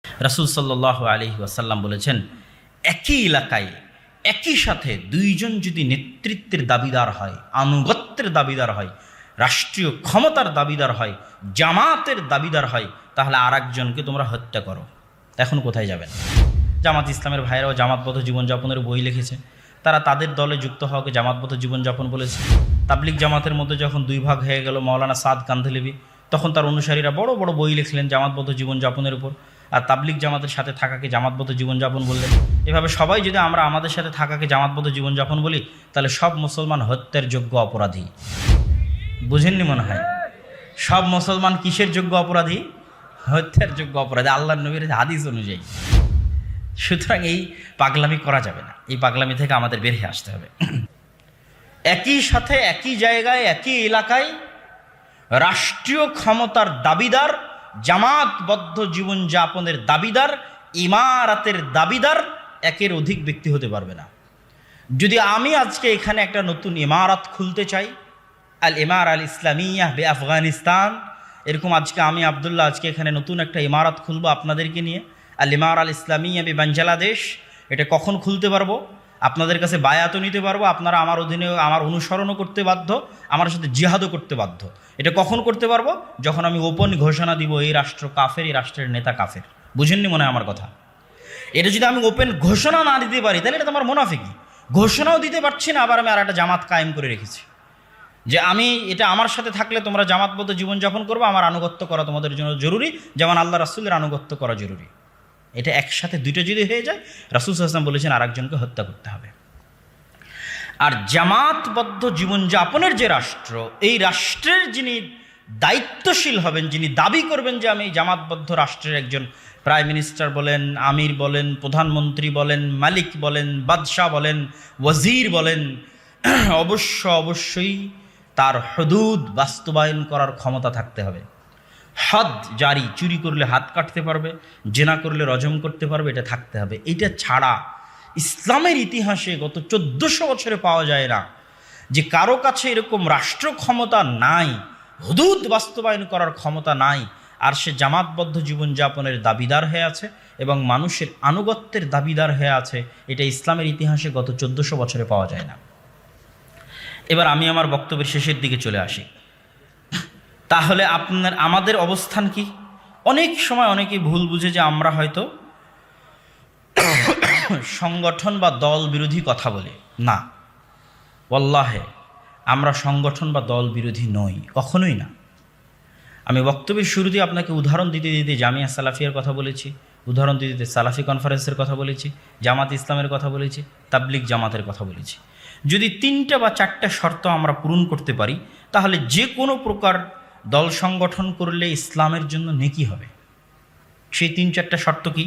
রাসূল সাল্লাল্লাহু আলাইহি ওয়াসাল্লাম বলেছেন, একই এলাকায় একই সাথে দুইজন যদি নেতৃত্বের দাবিদার হয়, আনুগত্যের দাবিদার হয়, রাষ্ট্রীয় ক্ষমতার দাবিদার হয়, জামাতের দাবিদার হয়, তাহলে আর একজনকে তোমরা হত্যা করো। এখন কোথায় যাবেন? জামাত ইসলামের ভাইয়েরাও জামাতবদ্ধ জীবনযাপনের বই লিখেছে। তারা তাদের দলে যুক্ত হওয়াকে জামাতবদ্ধ জীবনযাপন বলেছে। তাবলিগ জামাতের মধ্যে যখন দুই ভাগ হয়ে গেল, মাওলানা সাদ কান্ধেলিবি, তখন তার অনুসারীরা বড় বড় বই লিখলেন জামাতবদ্ধ জীবনযাপনের উপর, আর তাবলিগ জামাতের সাথে থাকাকে জামাতবদ্ধ জীবনযাপন বললেন। এভাবে সবাই যদি আমরা আমাদের সাথে থাকাকে জামাতবদ্ধ জীবনযাপন বলি, তাহলে সব মুসলমান হত্যার যোগ্য অপরাধী। বুঝেননি মনে হয়? সব মুসলমান কিসের যোগ্য অপরাধী? হত্যার যোগ্য অপরাধী, আল্লাহর নবীর হাদিস অনুযায়ী। সুতরাং এই পাগলামি করা যাবে না, এই পাগলামি থেকে আমাদের বের হয়ে আসতে হবে। একই সাথে একই জায়গায় একই এলাকায় রাষ্ট্রীয় ক্ষমতার দাবিদার, জামাতবদ্ধ জীবনযাপনের দাবিদার, ইমারাতের দাবিদার একের অধিক ব্যক্তি হতে পারবে না। যদি আমি আজকে এখানে একটা নতুন ইমারত খুলতে চাই, আল ইমার আল ইসলামিয়া বে আফগানিস্তান, এরকম আজকে আমি আবদুল্লাহ আজকে এখানে নতুন একটা ইমারত খুলবো আপনাদেরকে নিয়ে, আল ইমার আল ইসলামিয়া বে বাংলাদেশ, এটা কখন খুলতে পারবো? আপনাদের কাছে বায়াতও নিতে পারবো, আপনারা আমার অধীনে আমার অনুসরণও করতে বাধ্য, আমার সাথে জিহাদও করতে বাধ্য। এটা কখন করতে পারবো? যখন আমি ওপেন ঘোষণা দিব এই রাষ্ট্র কাফের, এই রাষ্ট্রের নেতা কাফের। বুঝেননি মনে হয় আমার কথা? এটা যদি আমি ওপেন ঘোষণা না দিতে পারি, তাহলে এটা তো আমার মুনাফিকি। ঘোষণাও দিতে পারছি না, আবার আমি আর একটা জামাত কায়েম করে রেখেছি যে আমি এটা আমার সাথে থাকলে তোমরা জামাতবদ্ধ জীবনযাপন করবো, আমার আনুগত্য করা তোমাদের জন্য জরুরি, যেমন আল্লাহ রাসূলের আনুগত্য করা জরুরি। এটা একসাথে দুইটা যদি হয়ে যায়, রাসূল সাল্লাল্লাহু আলাইহি ওয়াসাল্লাম বলেছেন আর একজনকে হত্যা করতে হবে। আর জামাতবদ্ধ জীবনযাপনের যে রাষ্ট্র, এই রাষ্ট্রের যিনি দায়িত্বশীল হবেন, যিনি দাবি করবেন যে আমি এই জামাতবদ্ধ রাষ্ট্রের একজন প্রাইম মিনিস্টার বলেন, আমির বলেন, প্রধানমন্ত্রী বলেন, মালিক বলেন, বাদশাহ বলেন, ওয়াজির বলেন, অবশ্যই তার হুদুদ বাস্তবায়ন করার ক্ষমতা থাকতে হবে। হদ জারি, চুরি করলে হাত কাটতে পারবে, জেনা করলে রজম করতে পারবে, এটা থাকতে হবে। এটা ছাড়া ইসলামের ইতিহাসে গত 1400 বছরে পাওয়া যায় না যে কারো কাছে এরকম রাষ্ট্র ক্ষমতা নাই, হুদুদ বাস্তবায়ন করার ক্ষমতা নাই, আর সে জামাতবদ্ধ জীবনযাপনের দাবিদার হয়ে আছে এবং মানুষের আনুগত্যের দাবিদার হয়ে আছে। এটা ইসলামের ইতিহাসে গত 1400 বছরে পাওয়া যায় না। এবার আমি আমার বক্তব্যের শেষের দিকে চলে আসি। তাহলে আমাদের অবস্থান কি? অনেক সময় অনেকেই ভুল বুঝে যে আমরা হয়তো সংগঠন বা দল বিরোধী কথা বলি। না, ওয়াল্লাহে আমরা সংগঠন বা দল বিরোধী নই, কখনোই না। আমি বক্তব্যের শুরুতে আপনাকে উদাহরণ দিতে দিতে জামিয়া সালাফিয়ার কথা বলেছি, উদাহরণ দিতে দিতে সালাফি কনফারেন্সের কথা বলেছি, জামাত ইসলামের কথা বলেছি, তাবলিগ জামাতের কথা বলেছি। যদি 3টা বা 4টা শর্ত আমরা পূরণ করতে পারি, তাহলে যে কোনো প্রকার দল সংগঠন করলে ইসলামের জন্য নেকি হবে। সেই 3-4টা শর্ত কি?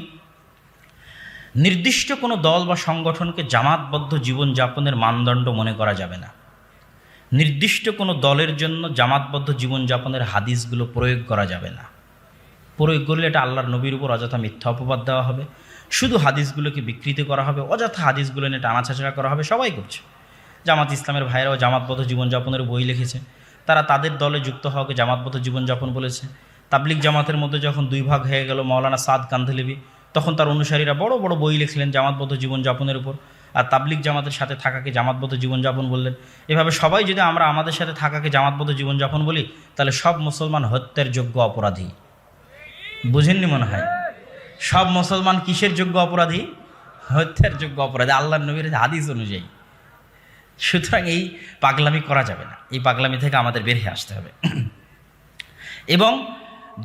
নির্দিষ্ট কোনো দল বা সংগঠনকে জামাতবদ্ধ জীবনযাপনের মানদণ্ড মনে করা যাবে না। নির্দিষ্ট কোনো দলের জন্য জামাতবদ্ধ জীবনযাপনের হাদিসগুলো প্রয়োগ করা যাবে না। প্রয়োগ করলে এটা আল্লাহর নবীর উপর অযথা মিথ্যা অপবাদ দেওয়া হবে, শুধু হাদিসগুলোকে বিকৃতি করা হবে, অযথা হাদিসগুলো নিয়ে টানাছাড়া করা হবে। সবাই করছে। জামাত ইসলামের ভাইয়েরাও জামাতবদ্ধ জীবনযাপনের বই লিখেছে। তারা তাদের দলে যুক্ত হওয়াকে জামাতবদ্ধ জীবনযাপন বলেছে। তাবলিগ জামাতের মধ্যে যখন দুই ভাগ হয়ে গেল, মাওলানা সাদ কান্ধেলিবি, তখন তার অনুসারীরা বড় বড় বই লিখলেন জামাতবদ্ধ জীবনযাপনের উপর, আর তাবলিগ জামাতের সাথে থাকাকে জামাতবদ্ধ জীবনযাপন বললেন। এভাবে সবাই যদি আমরা আমাদের সাথে থাকাকে জামাতবদ্ধ জীবনযাপন বলি, তাহলে সব মুসলমান হত্যার যোগ্য অপরাধী। বুঝেননি মনে হয়? সব মুসলমান কিসের যোগ্য অপরাধী? হত্যার যোগ্য অপরাধী, আল্লাহর নবীর হাদিস অনুযায়ী। সুতরাং এই পাগলামি করা যাবে না, এই পাগলামি থেকে আমাদের বের হয়ে আসতে হবে। এবং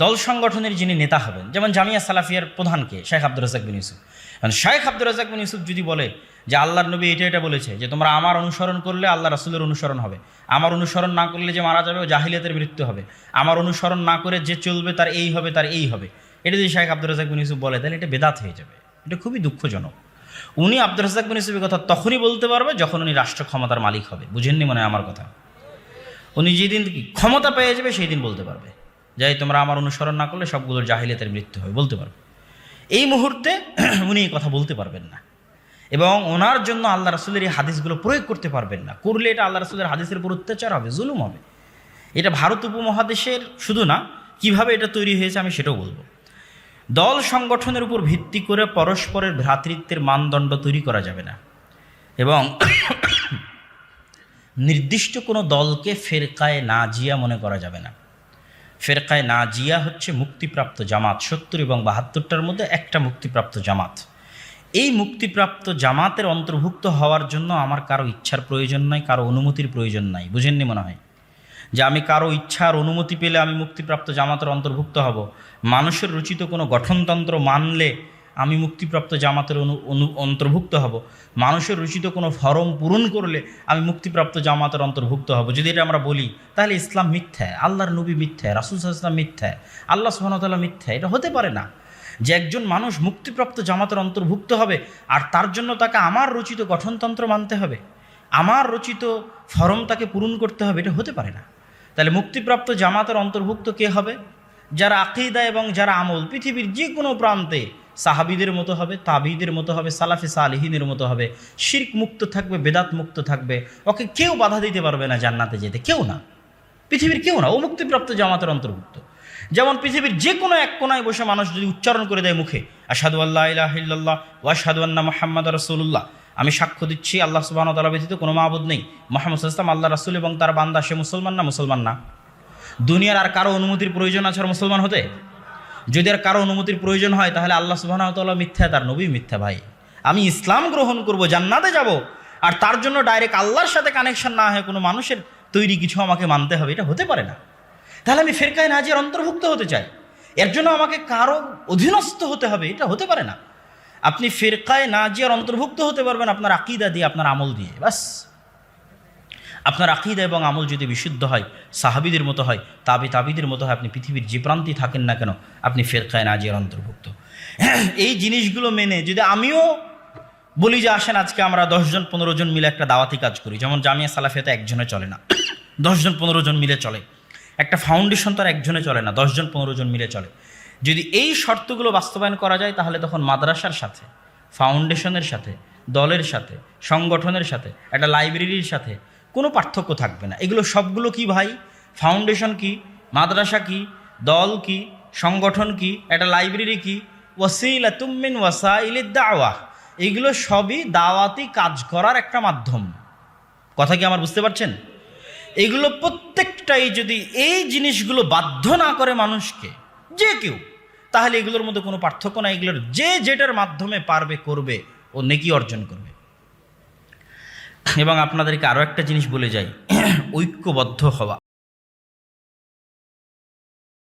দল সংগঠনের যিনি নেতা হবেন, যেমন জামিয়া সালাফিয়ার প্রধানকে শেখ আব্দুর রাজ্জাক বিন ইউসুফ, কারণ শেখ আব্দুর রাজ্জাক বিন ইউসুফ যদি বলে যে আল্লাহর নবী এটা বলেছে যে তোমরা আমার অনুসরণ করলে আল্লাহ রাসূলের অনুসরণ হবে, আমার অনুসরণ না করলে যে মারা যাবে ও জাহিলিয়াতের মৃত্যু হবে, আমার অনুসরণ না করে যে চলবে তার এই হবে, তার এই হবে, এটা যদি শেখ আব্দুর রাজ্জাক বিন ইউসুফ বলে, তাহলে এটা বেদাত হয়ে যাবে। এটা খুবই দুঃখজনক। উনি আব্দুর রাজ্জাক বিন ইউসুফের কথা তখনই বলতে পারবে যখন উনি রাষ্ট্র ক্ষমতার মালিক হবে। বুঝেননি মনে হয় আমার কথা? উনি যেদিন ক্ষমতা পেয়ে যাবে সেই দিন বলতে পারবে যাই তোমরা আমার অনুসরণ না করলে সবগুলোর জাহিলিয়াতের মৃত্যু হবে, বলতে পারবে। এই মুহূর্তে উনি এই কথা বলতে পারবেন না, এবং ওনার জন্য আল্লাহ রাসূলের এই হাদিসগুলো প্রয়োগ করতে পারবেন না। করলে এটা আল্লাহ রাসূলের হাদিসের উপর অত্যাচার হবে, জুলুম হবে। এটা ভারত উপমহাদেশের শুধু না, কিভাবে এটা তৈরি হয়েছে আমি সেটাও বলবো। দল সংগঠনের উপর ভিত্তি করে পরস্পরের ভ্রাতৃত্বের মানদণ্ড তৈরি করা যাবে না, এবং নির্দিষ্ট কোনো দলকে ফেরকায়ে নাজিয়া মনে করা যাবে না। ফেরকায়ে নাজিয়া হচ্ছে মুক্তিপ্রাপ্ত জামাত, 70 এবং 72টার মধ্যে একটা মুক্তিপ্রাপ্ত জামাত। এই মুক্তিপ্রাপ্ত জামাতের অন্তর্ভুক্ত হওয়ার জন্য আমার কারো ইচ্ছার প্রয়োজন নাই, কারো অনুমতির প্রয়োজন নাই। বুঝেননি মনে হয় যে আমি কারো ইচ্ছার অনুমতি পেলে আমি মুক্তিপ্রাপ্ত জামাতের অন্তর্ভুক্ত হব। মানুষের রচিত কোনো গঠনতন্ত্র মানলে আমি মুক্তিপ্রাপ্ত জামাতের অন্তর্ভুক্ত হব। মানুষের রচিত কোনো ফরম পূরণ করলে আমি মুক্তিপ্রাপ্ত জামাতের অন্তর্ভুক্ত হব। যদি এটা আমরা বলি তাহলে ইসলাম মিথ্যা, আল্লাহর নবী মিথ্যা, রাসূল সাল্লাল্লাহু আলাইহি ওয়াসাল্লাম মিথ্যা, আল্লাহ সুবহানাহু ওয়া তাআলা মিথ্যা। এটা হতে পারে না যে একজন মানুষ মুক্তিপ্রাপ্ত জামাতের অন্তর্ভুক্ত হবে আর তার জন্য তাকে আমার রচিত গঠনতন্ত্র মানতে হবে, আমার রচিত ফরম তাকে পূরণ করতে হবে। এটা হতে পারে না। তাহলে মুক্তিপ্রাপ্ত জামাতের অন্তর্ভুক্ত কে হবে? যারা আকীদা এবং যারা আমল পৃথিবীর যে কোনো প্রান্তে সাহাবীদের মতো হবে, তাবিদের মতো হবে, সালাফে সালেহিনের মতো হবে, শিরক মুক্ত থাকবে, বেদাত মুক্ত থাকবে, ওকে কেউ বাধা দিতে পারবে না জান্নাতে যেতে, কেউ না, পৃথিবীর কেউ না। ও মুক্তিপ্রাপ্ত জামাতের অন্তর্ভুক্ত। যেমন পৃথিবীর যে কোনো এক কোনায় বসে মানুষ যদি উচ্চারণ করে দেয় মুখে, আশহাদু আল্লা ইলাহা ইল্লাল্লাহ ওয়া আশহাদু আন্না মুহাম্মাদার রাসূলুল্লাহ, আমি সাক্ষ্য দিচ্ছি আল্লাহ সুবহানাহু ওয়া তাআলা ব্যতীত কোনো মাবুদ নেই, মুহাম্মদ সাল্লাল্লাহু আলাইহি ওয়াসাল্লাম আল্লাহর রাসূল এবং তার বান্দা, সে মুসলমান না? মুসলমান না। দুনিয়ার আর কারো অনুমতির প্রয়োজন আছে আর মুসলমান হতে? যদি আর কারো অনুমতির প্রয়োজন হয় তাহলে আল্লাহ সুবহানাহু ওয়া তাআলা মিথ্যা, তার নবী মিথ্যা। ভাই, আমি ইসলাম গ্রহণ করব, জান্নাতে যাব, আর তার জন্য ডাইরেক্ট আল্লাহর সাথে কানেকশন না হয় কোনো মানুষের তৈরি কিছু আমাকে মানতে হবে, এটা হতে পারে না। তাহলে আমি ফেরকায়ে নাজিয়ার অন্তর্ভুক্ত হতে চাই, এর জন্য আমাকে কারো অধীনস্থ হতে হবে, এটা হতে পারে না। আপনি ফেরকায়ে নাজিয়ার অন্তর্ভুক্ত হতে পারবেন আপনার আকীদা দিয়ে, আপনার আমল দিয়ে। বাস, আপনার আকীদা এবং আমল যদি বিশুদ্ধ হয়, সাহাবীদের মতো হয়, তাবিদের মতো হয়, আপনি পৃথিবীর যে প্রান্তেই থাকেন না কেন আপনি ফেরকায়ে নাজিয়ার অন্তর্ভুক্ত। এই জিনিসগুলো মেনে যদি আমিও বলি যে আসেন আজকে আমরা 10 জন 15 জন মিলে একটা দাওয়াতি কাজ করি, যেমন জামিয়া সালাফিয়াতে একজনে চলে না, 10 জন 15 জন মিলে চলে। একটা ফাউন্ডেশন তো আর একজনে চলে না, 10 জন 15 জন মিলে চলে। যদি এই শর্তগুলো বাস্তবায়ন করা যায় তাহলে তখন মাদ্রাসার সাথে, ফাউন্ডেশনের সাথে, দলের সাথে, সংগঠনের সাথে, একটা লাইব্রেরির সাথে কোনো পার্থক্য থাকবে না। এগুলো সবগুলো কি ভাই? ফাউন্ডেশন কি, মাদ্রাসা কি, দল কি, সংগঠন কি, একটা লাইব্রেরি কি, ওয়াসিলাতুম মিন ওয়াসাইলিদ দাওয়াহ, এগুলো সবই দাওয়াতি কাজ করার একটা মাধ্যম। কথা কি আমার বুঝতে পারছেন? এগুলো প্রত্যেকটাই যদি এই জিনিসগুলো বাধ্য না করে মানুষকে, যে কেউ, তাহলে এগুলোর মধ্যে কোনো পার্থক্য নাই। এগুলোর যে যেটার মাধ্যমে পারবে করবে, ও নেকি অর্জন করবে। এবং আপনাদেরকে আরও একটা জিনিস বলে যাই, ঐক্যবদ্ধ হওয়া।